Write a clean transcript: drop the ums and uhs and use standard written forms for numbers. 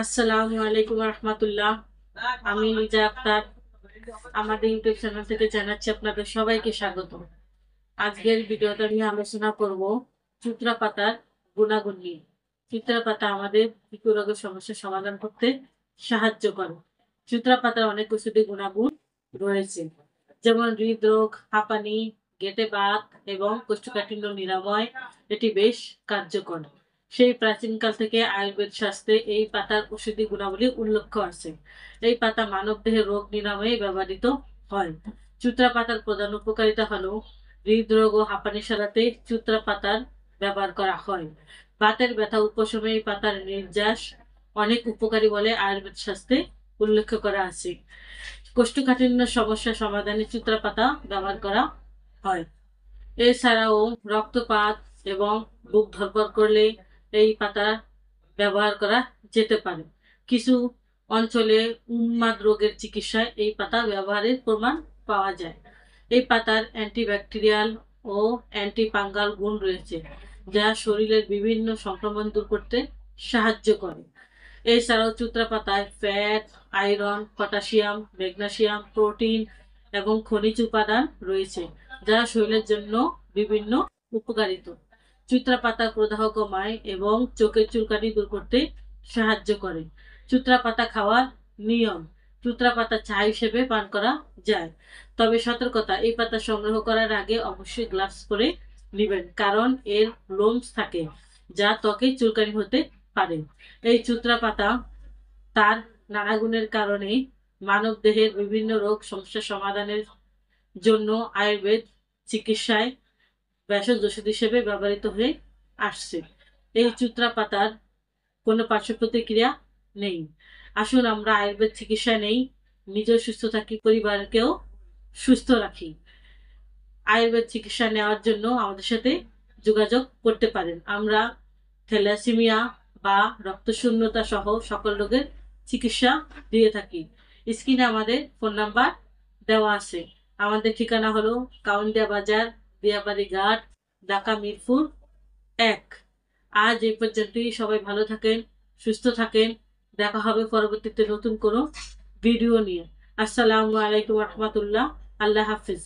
আসসালামু আলাইকুম রহমতুল্লাহ। আমি লিজা আক্তার আমাদের ইউটিউব চ্যানেল থেকে জানাচ্ছি আপনাদের সবাইকে স্বাগত। আজকের ভিডিওতে আমি আলোচনা করব চুত্রা পাতার গুণাগুণ নিয়ে। চুত্রা পাতা আমাদের পিকু রোগের সমস্যার সমাধান করতে সাহায্য করে। চুত্রা পাতার অনেক ওষুধি গুণাগুণ রয়েছে, যেমন হৃদরোগ, হাঁপানি, গেটে বাত এবং কোষ্ঠকাঠিন্য নিরাময় এটি বেশ কার্যকর। সেই প্রাচীনকাল থেকে আয়ুর্বেদ শাস্ত্রে এই পাতার ঔষধি গুণাবলী উল্লেখ আছে। এই পাতা মানব দেহের রোগ নিরাময়ে ব্যবহৃত হয়। চুত্রা পাতার প্রধান উপকারিতা হলো হৃদরোগ ও হাঁপানি সারাতে চুত্রা পাতার ব্যবহার করা হয়। বাতের ব্যথা উপশমে এই পাতার নির্যাস অনেক উপকারী বলে আয়ুর্বেদ শাস্ত্রে উল্লেখ করা আছে। কোষ্ঠকাঠিন্য সমস্যা সমাধানে চুত্রা পাতা ব্যবহার করা হয়। এছাড়াও রক্তপাত এবং বুক ধরপড় করলে এই পাতা ব্যবহার করা যেতে পারে। কিছু অঞ্চলে উন্মাদ রোগের চিকিৎসায় এই পাতা ব্যবহারের প্রমাণ পাওয়া যায়। এই পাতার অ্যান্টিব্যাকটেরিয়াল ও অ্যান্টিফাঙ্গাল গুণ রয়েছে, যা শরীরের বিভিন্ন সংক্রমণ দূর করতে সাহায্য করে। এছাড়াও চুত্রা পাতায় fat, iron, potassium, magnesium, protein এবং খনিজ উপাদান রয়েছে, যা শরীরের জন্য বিভিন্ন উপকারিত। চুত্রা পাতা প্রদাহ কমায় এবং চোখের চুলকানি দূর করতে সাহায্য করে। চুত্রা পাতা খাওয়ার নিয়ম: চুত্রা পাতা চা হিসেবে পান করা যায়, তবে সতর্কতা, এই পাতা সংগ্রহ করার আগে অবশ্যই গ্লাভস পরে নেবেন, কারণ এর লোমস থাকে যা ত্বকে চুলকানি হতে পারে। এই চুত্রা পাতা তার নানা গুণের কারণে মানব দেহের বিভিন্ন রোগ সমস্যা সমাধানের জন্য আয়ুর্বেদ চিকিৎসায় ভেষজ ওষুধ হিসেবে ব্যবহৃত হয়ে আসছে। এই চুত্রা পাতার কোনো পার্শ্ব প্রতিক্রিয়া নেই। আসুন আমরা আয়ুর্বেদ চিকিৎসা নেই, নিজেও সুস্থ থাকি, পরিবারকেও সুস্থ রাখি। আয়ুর্বেদ চিকিৎসা নেওয়ার জন্য আমাদের সাথে যোগাযোগ করতে পারেন। আমরা থ্যালাসেমিয়া বা রক্তশূন্যতা সহ সকল রোগের চিকিৎসা দিয়ে থাকি। স্ক্রিনে আমাদের ফোন নাম্বার দেওয়া আছে। আমাদের ঠিকানা হলো কাউন্দিয়া বাজার, দিয়াবাড়ি ঘাট, ঢাকা মিরপুর 1। আজ এই পর্যন্তই। সবাই ভালো থাকেন, সুস্থ থাকেন। দেখা হবে পরবর্তীতে নতুন কোনো ভিডিও নিয়ে। আসসালামু আলাইকুম রহমতুল্লাহ। আল্লাহ হাফিজ।